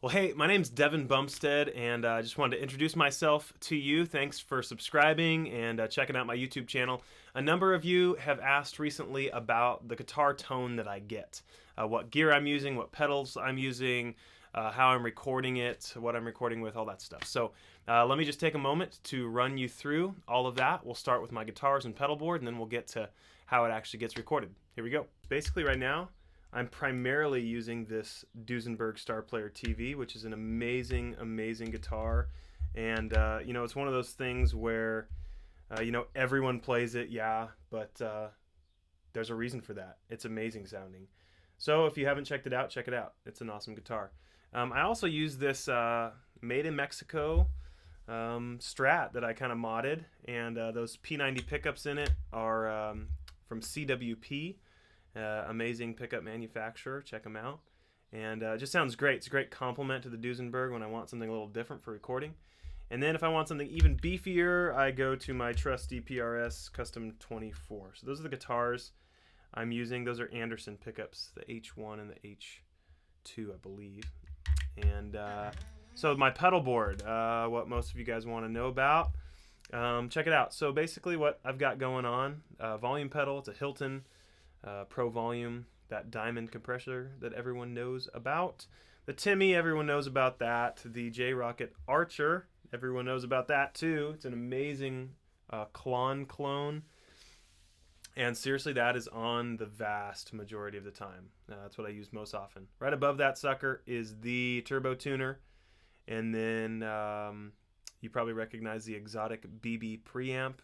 Well, hey, my name's Devan Bumstead, and I just wanted to introduce myself to you. Thanks for subscribing and checking out my YouTube channel. A number of you have asked recently about the guitar tone that I get, what gear I'm using, what pedals I'm using, how I'm recording it, what I'm recording with, all that stuff. So let me just take a moment to run you through all of that. We'll start with my guitars and pedal board, and then we'll get to how it actually gets recorded. Here we go. Basically right now, I'm primarily using this Duesenberg Starplayer TV, which is an amazing, amazing guitar. And, you know, it's one of those things where, you know, everyone plays it, yeah, but there's a reason for that. It's amazing sounding. So if you haven't checked it out, check it out. It's an awesome guitar. I also use this made in Mexico Strat that I kind of modded. And those P90 pickups in it are from CWP. Amazing pickup manufacturer. Check them out. And it just sounds great. It's a great complement to the Duesenberg when I want something a little different for recording. And then if I want something even beefier, I go to my trusty PRS Custom 24. So those are the guitars I'm using. Those are Anderson pickups, the H1 and the H2, I believe. And so my pedal board, what most of you guys want to know about, check it out. So basically what I've got going on, volume pedal, it's a Hilton Pro Volume, that diamond compressor that everyone knows about. The Timmy, everyone knows about that. The J-Rocket Archer, everyone knows about that too. It's an amazing Klon clone. And seriously, that is on the vast majority of the time. That's what I use most often. Right above that sucker is the Turbo Tuner. And then you probably recognize the Xotic BB Preamp.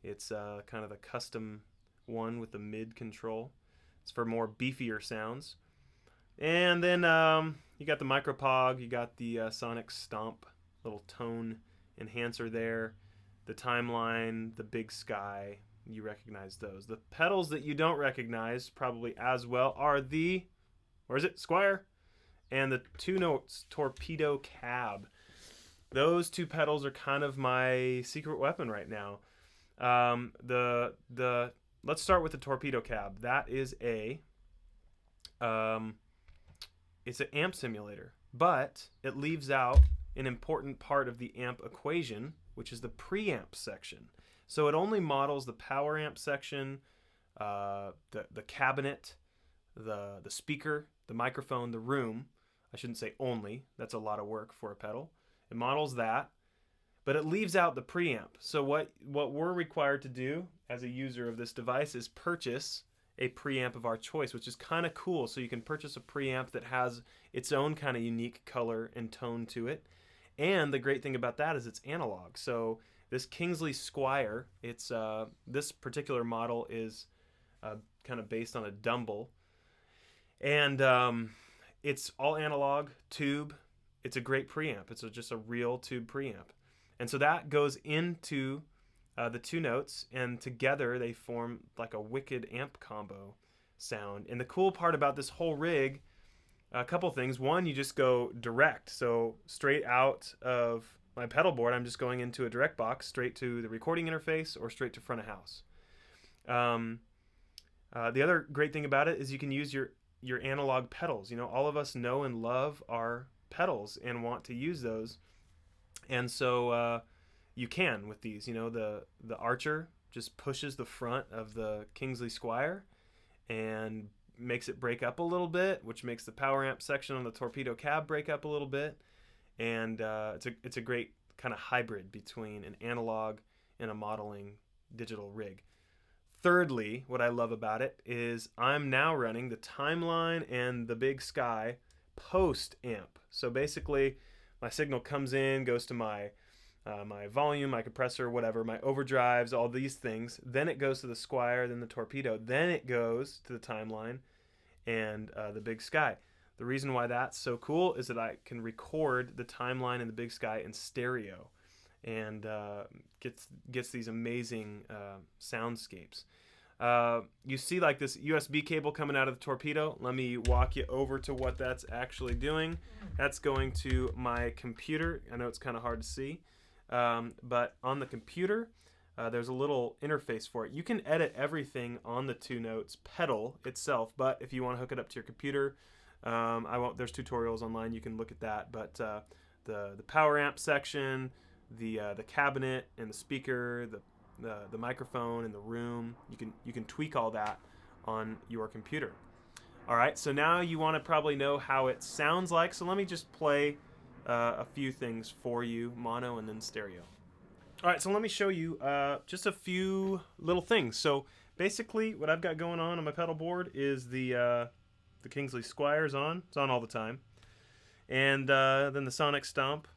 It's kind of the custom one with the mid control. It's for more beefier sounds. And then you got the Micro POG, you got the Sonic Stomp, little tone enhancer there, the Timeline, the BigSky, you recognize those. The pedals that you don't recognize probably as well are the, where is it, Squire, and the 2-notes Torpedo Cab. Those two pedals are kind of my secret weapon right now. Let's start with the Torpedo Cab. That is it's an amp simulator, but it leaves out an important part of the amp equation, which is the preamp section. So it only models the power amp section, the cabinet, the speaker, the microphone, the room. I shouldn't say only. That's a lot of work for a pedal. It models that. But it leaves out the preamp. So what we're required to do as a user of this device is purchase a preamp of our choice, which is kind of cool. So you can purchase a preamp that has its own kind of unique color and tone to it. And the great thing about that is it's analog. So this Kingsley Squire, it's this particular model is kind of based on a Dumble. And it's all analog, tube. It's a great preamp. It's just a real tube preamp. And so that goes into the 2 notes, and together they form like a wicked amp combo sound. And the cool part about this whole rig, a couple things. One, you just go direct. So straight out of my pedal board, I'm just going into a direct box, straight to the recording interface or straight to front of house. The other great thing about it is you can use your analog pedals. You know, all of us know and love our pedals and want to use those. And so you can with these. You know, the Archer just pushes the front of the Kingsley Squire and makes it break up a little bit, which makes the power amp section on the Torpedo Cab break up a little bit. And it's a great kind of hybrid between an analog and a modeling digital rig. Thirdly, what I love about it is I'm now running the Timeline and the BigSky post amp. So basically, my signal comes in, goes to my volume, my compressor, whatever, my overdrives, all these things. Then it goes to the Squire, then the Torpedo. Then it goes to the Timeline and the BigSky. The reason why that's so cool is that I can record the Timeline and the BigSky in stereo and gets these amazing soundscapes. You see like this USB cable coming out of the Torpedo. Let me walk you over to what that's actually doing. That's going to my computer. I know it's kind of hard to see, but on the computer there's a little interface for it. You can edit everything on the 2 notes pedal itself, but if you want to hook it up to your computer, I won't. There's tutorials online. You can look at that. But the power amp section, the cabinet and the speaker, the microphone and the room, you can tweak all that on your computer. All right. So now you want to probably know how it sounds like. So let me just play a few things for you, mono and then stereo. All right. So let me show you just a few little things. So basically, what I've got going on my pedal board is the Kingsley Squire is on. It's on all the time. And then the Sonic Stomp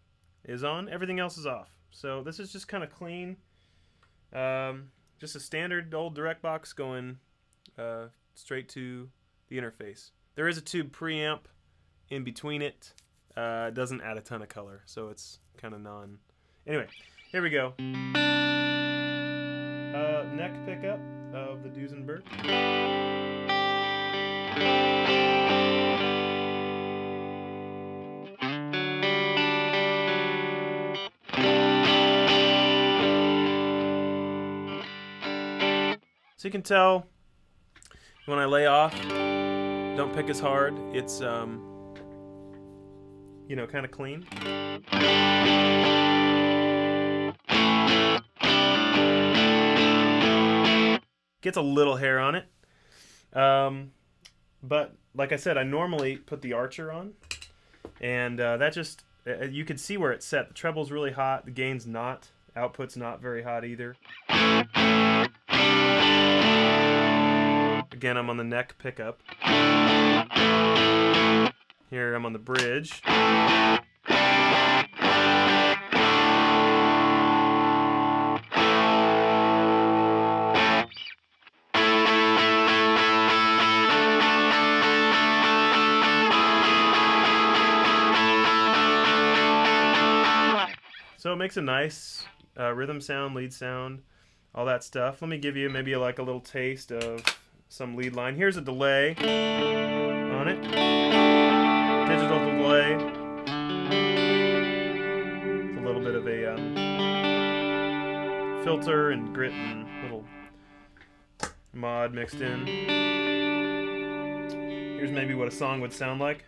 is on. Everything else is off. So this is just kind of clean. Just a standard old direct box going straight to the interface. There is a tube preamp in between it. It doesn't add a ton of color, so it's kind of non... Anyway, here we go. Neck pickup of the Duesenberg. So you can tell when I lay off, don't pick as hard. It's you know, kind of clean. Gets a little hair on it. But like I said, I normally put the Archer on, and that just, you can see where it's set. The treble's really hot, the gain's not, output's not very hot either. Again, I'm on the neck pickup. Here I'm on the bridge. So it makes a nice rhythm sound, lead sound, all that stuff. Let me give you maybe like a little taste of some lead line. Here's a delay on it. Digital delay. It's a little bit of a filter and grit and little mod mixed in. Here's maybe what a song would sound like.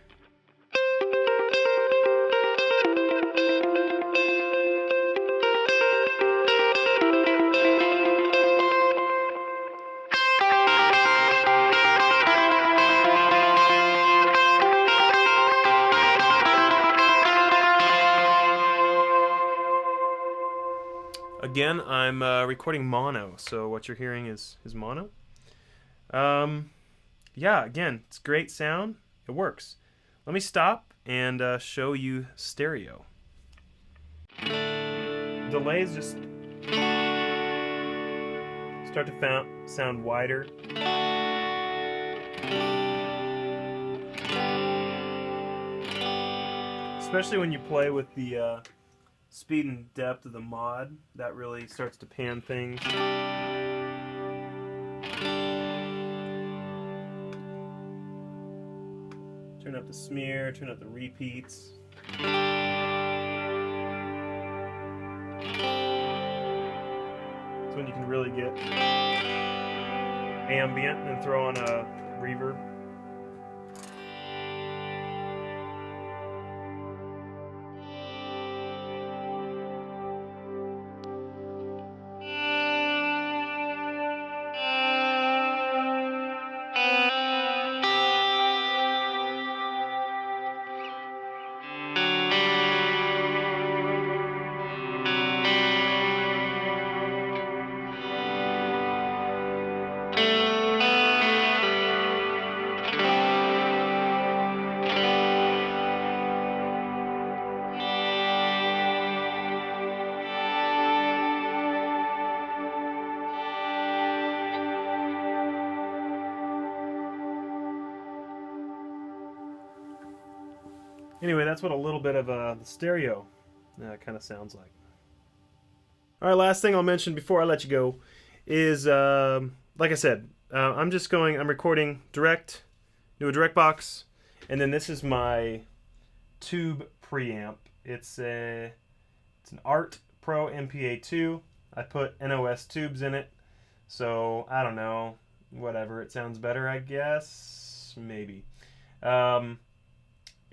Again, I'm recording mono, so what you're hearing is mono. Yeah, again, it's great sound. It works. Let me stop and show you stereo. Delays just start to sound wider. Especially when you play with the speed and depth of the mod, that really starts to pan things. Turn up the smear, turn up the repeats. That's when you can really get ambient and throw on a reverb. Anyway, that's what a little bit of the stereo kind of sounds like. All right, last thing I'll mention before I let you go is, like I said, I'm recording direct, do a direct box, and then this is my tube preamp. It's an Art Pro MPA2. I put NOS tubes in it, so I don't know, whatever. It sounds better, I guess, maybe.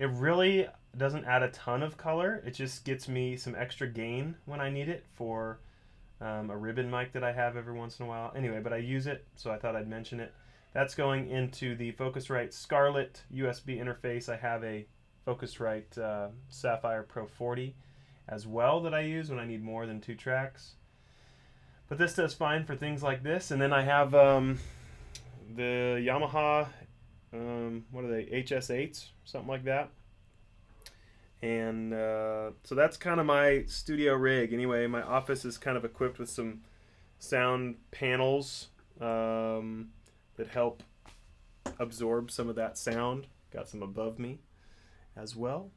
It really doesn't add a ton of color. It just gets me some extra gain when I need it for a ribbon mic that I have every once in a while. Anyway, but I use it, so I thought I'd mention it. That's going into the Focusrite Scarlett USB interface. I have a Focusrite Sapphire Pro 40 as well that I use when I need more than 2 tracks. But this does fine for things like this. And then I have the Yamaha, what are they, HS8s, something like that. And so that's kind of my studio rig. Anyway, my office is kind of equipped with some sound panels that help absorb some of that sound. Got some above me as well.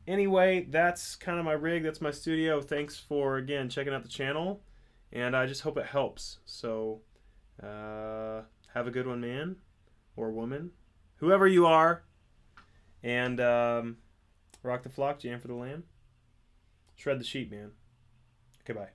Anyway, that's kind of my rig. That's my studio. Thanks for, again, checking out the channel. And I just hope it helps. So have a good one, man or woman, whoever you are. And rock the flock, jam for the land. Shred the sheep, man. Okay, bye.